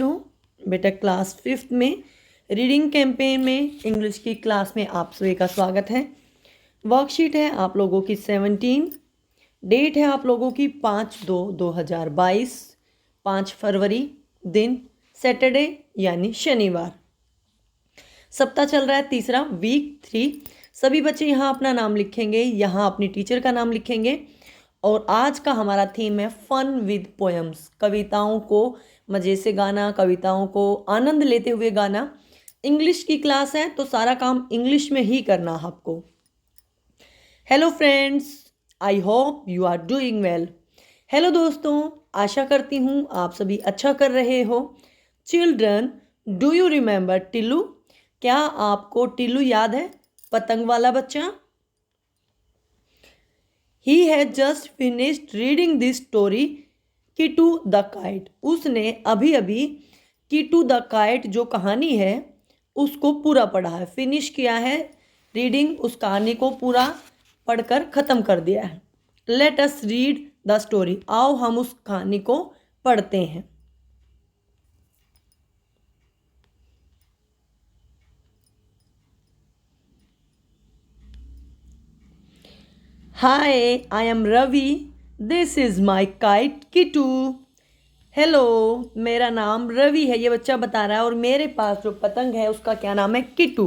बेटा class 5th में reading campaign में इंग्लिश की क्लास में आप सभी का स्वागत है। वर्कशीट है आप लोगों की 17। डेट है आप लोगों की 5/2/2022, 5 फरवरी, दिन सैटरडे यानी शनिवार। सप्ताह चल रहा है तीसरा, वीक 3। सभी बच्चे यहाँ अपना नाम लिखेंगे, यहाँ अपनी टीचर का नाम लिखेंगे। और आज का हमारा थीम है फन विद पोएम्स, कविताओं को मज़े से गाना, कविताओं को आनंद लेते हुए गाना। इंग्लिश की क्लास है तो सारा काम इंग्लिश में ही करना आपको। Hello friends, I hope you are doing well. Hello दोस्तों, आशा करती हूँ आप सभी अच्छा कर रहे हो। Children, do you remember Tillu? क्या आपको टिल्लू याद है, पतंग वाला बच्चा? He had just finished reading this story, Kitu the kite. उसने अभी अभी किटू द काइट जो कहानी है उसको पूरा पढ़ा है, फिनिश किया है रीडिंग, उस कहानी को पूरा पढ़कर ख़त्म कर दिया है। Let us read the story, आओ हम उस कहानी को पढ़ते हैं। Hi, I am Ravi. This is my kite Kitu. Hello, मेरा नाम रवि है, ये बच्चा बता रहा है, और मेरे पास जो पतंग है उसका क्या नाम है? किटू।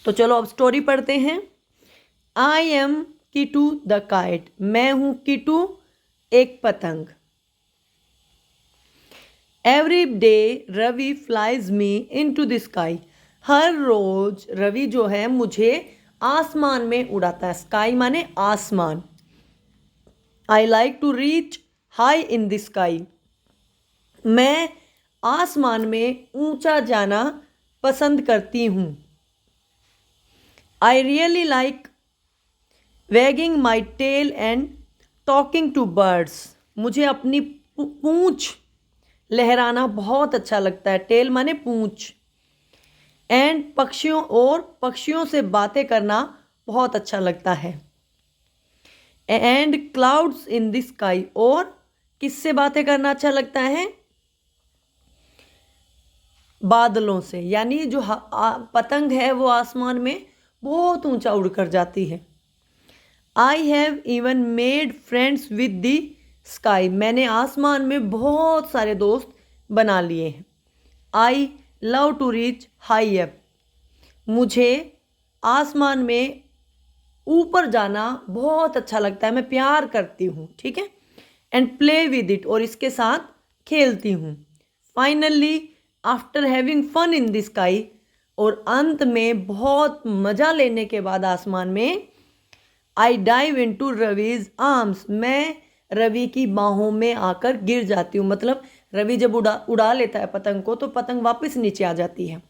तो चलो अब स्टोरी पढ़ते हैं। I am Kitu the kite, मैं हूँ किटू एक पतंग। Every day Ravi flies me into the sky, हर रोज रवि जो है मुझे आसमान में उड़ाता है। स्काई माने आसमान। I like to reach high in the sky, मैं आसमान में ऊंचा जाना पसंद करती हूँ। I really like wagging my tail and talking to birds, मुझे अपनी पूंछ लहराना बहुत अच्छा लगता है। टेल माने पूंछ। एंड पक्षियों से बातें करना बहुत अच्छा लगता है। And clouds in the sky, और किससे बातें करना अच्छा लगता है? बादलों से, यानी जो पतंग है वो आसमान में बहुत ऊंचा उड़कर जाती है। I have even made friends with the sky, मैंने आसमान में बहुत सारे दोस्त बना लिए हैं। I love to reach high up, मुझे आसमान में ऊपर जाना बहुत अच्छा लगता है, मैं प्यार करती हूँ, ठीक है। एंड प्ले विद इट, और इसके साथ खेलती हूँ। Finally after having fun in the sky, और अंत में बहुत मज़ा लेने के बाद आसमान में, I dive into Ravi's arms, मैं रवि की बाहों में आकर गिर जाती हूँ। मतलब रवि जब उड़ा लेता है पतंग को तो पतंग वापस नीचे आ जाती है।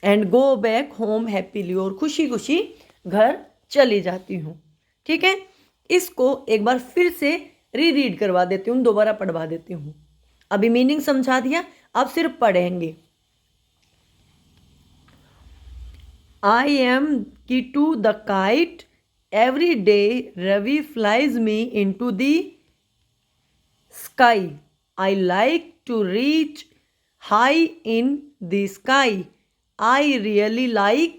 And go back home happily, और खुशी खुशी घर चली जाती हूँ, ठीक है। इसको एक बार फिर से रीड करवा देती हूँ, दोबारा पढ़वा देती हूँ। अभी मीनिंग समझा दिया, अब सिर्फ पढ़ेंगे। I am Kitu the kite, every day Ravi flies me into the sky, I like to reach high in the sky, I really like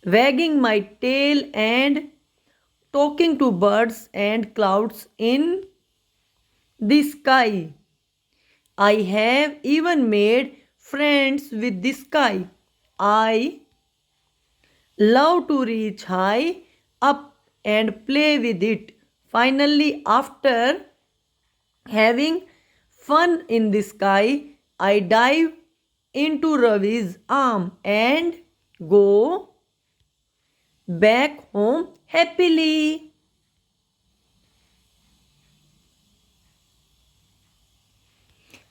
wagging my tail and talking to birds and clouds in the sky. I have even made friends with the sky. I love to reach high up and play with it. Finally, after having fun in the sky, I dive into Ravi's arm and go back home happily.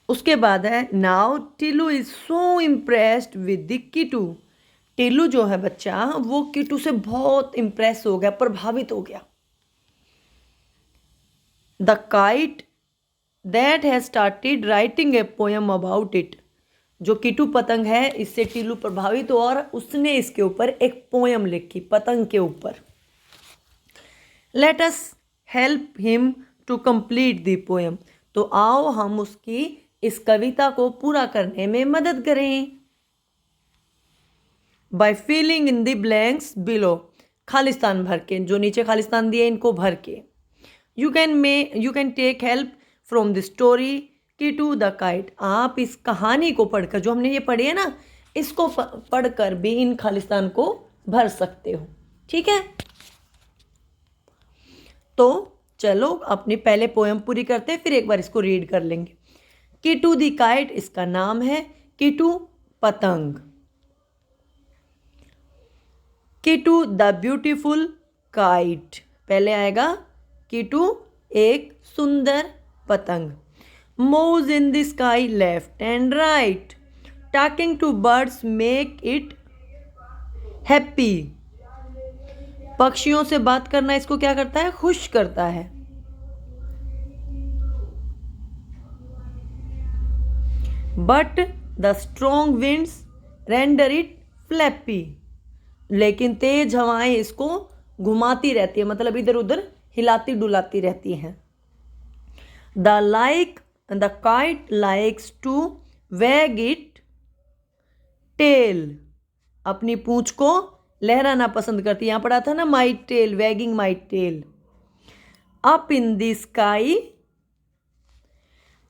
उसके बाद है now Tillu is so impressed with the Kitu. Tillu जो है बच्चा वो किटू से बहुत impress हो गया, प्रभावित हो गया। The kite that has started writing a poem about it, जो किटू पतंग है इससे टिल्लू प्रभावित हुआ और उसने इसके ऊपर एक पोएम लिखी पतंग के ऊपर। Let us help him to complete the poem, तो आओ हम उसकी इस कविता को पूरा करने में मदद करें। By filling in the blanks below, खालिस्तान भर के, जो नीचे खालिस्तान दिए इनको भर के। You can take help from the story Kitu the kite, आप इस कहानी को पढ़कर, जो हमने ये पढ़ी है ना, इसको पढ़कर भी इन खालिस्तान को भर सकते हो। ठीक है, तो चलो अपनी पहले पोएम पूरी करते हैं, फिर एक बार इसको रीड कर लेंगे। किटू द काइट इसका नाम है, किटू पतंग। किटू द ब्यूटीफुल काइट, पहले आएगा किटू एक सुंदर पतंग। Moves in the sky left and right, talking to birds make it happy. पक्षियों से बात करना इसको क्या करता है, खुश करता है। But the strong winds render it flappy, लेकिन तेज हवाएं इसको घुमाती रहती है, मतलब इधर उधर हिलाती डुलाती रहती हैं। द काइट लाइक्स टू वैग इट टेल, अपनी पूंछ को लहराना पसंद करती है। यहां पढ़ा था ना, my tail, wagging my tail. Up in the sky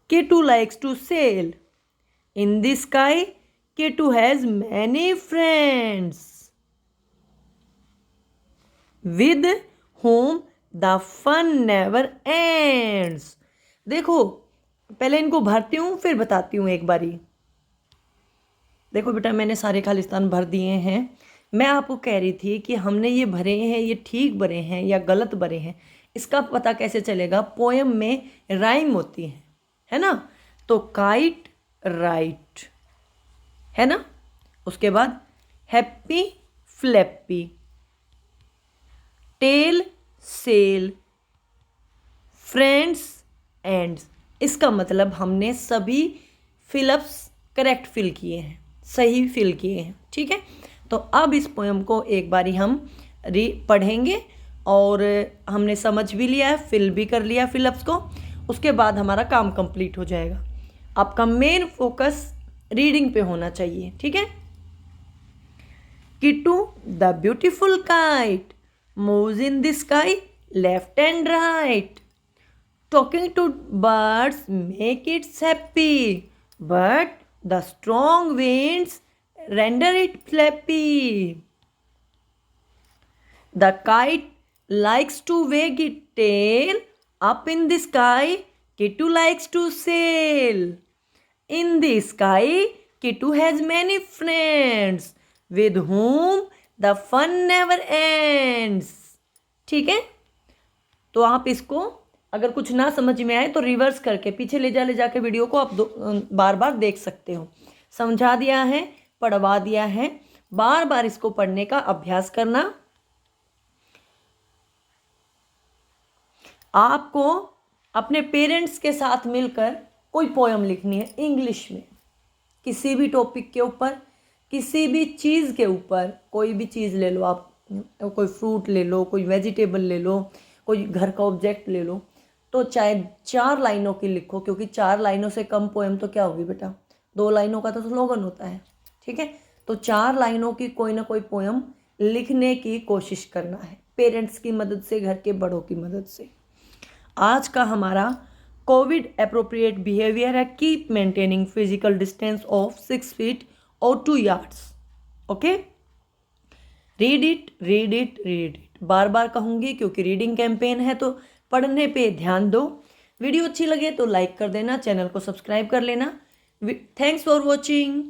Kitu likes to sail, in the sky Kitu has many friends with whom the fun never ends. देखो पहले इनको भरती हूं फिर बताती हूं एक बारी। देखो बेटा, मैंने सारे खालिस्तान भर दिए हैं। मैं आपको कह रही थी कि हमने ये भरे हैं, ये ठीक भरे हैं या गलत भरे हैं, इसका पता कैसे चलेगा? पोएम में राइम होती है ना। तो काइट राइट है ना, उसके बाद happy flappy, tail sail, friends ends. इसका मतलब हमने सभी फिलअप्स करेक्ट फिल किए हैं, सही फिल किए हैं। ठीक है, तो अब इस पोएम को एक बारी हम पढ़ेंगे और हमने समझ भी लिया है, फिल भी कर लिया फिलअप्स को। उसके बाद हमारा काम कंप्लीट हो जाएगा। आपका मेन फोकस रीडिंग पे होना चाहिए। ठीक है। Kitu the beautiful kite moves in the sky left and right, talking to birds make it happy, but the strong winds render it flappy. The kite likes to wag its tail up in the sky, Kittu likes to sail. In the sky Kittu has many friends with whom the fun never ends. ठीक है, तो आप इसको अगर कुछ ना समझ में आए तो रिवर्स करके पीछे ले जाके वीडियो को आप बार बार देख सकते हो। समझा दिया है, पढ़वा दिया है, बार बार इसको पढ़ने का अभ्यास करना। आपको अपने पेरेंट्स के साथ मिलकर कोई पोएम लिखनी है इंग्लिश में, किसी भी टॉपिक के ऊपर, किसी भी चीज़ के ऊपर। कोई भी चीज़ ले लो आप, कोई फ्रूट ले लो, कोई वेजिटेबल ले लो, कोई घर का ऑब्जेक्ट ले लो, तो चाहे 4 लाइनों की लिखो, क्योंकि 4 लाइनों से कम पोएम तो क्या होगी बेटा, 2 लाइनों का तो स्लोगन होता है। ठीक है, तो 4 लाइनों की कोई ना कोई पोएम लिखने की कोशिश करना है, पेरेंट्स की मदद से, घर के बड़ों की मदद से। आज का हमारा कोविड एप्रोप्रिएट बिहेवियर है, keep maintaining physical distance of 6 feet और 2 yards. Okay, read it read it read it, बार बार कहूँगी क्योंकि रीडिंग कैंपेन है, तो पढ़ने पे ध्यान दो। वीडियो अच्छी लगे तो लाइक कर देना, चैनल को सब्सक्राइब कर लेना। Thanks for watching.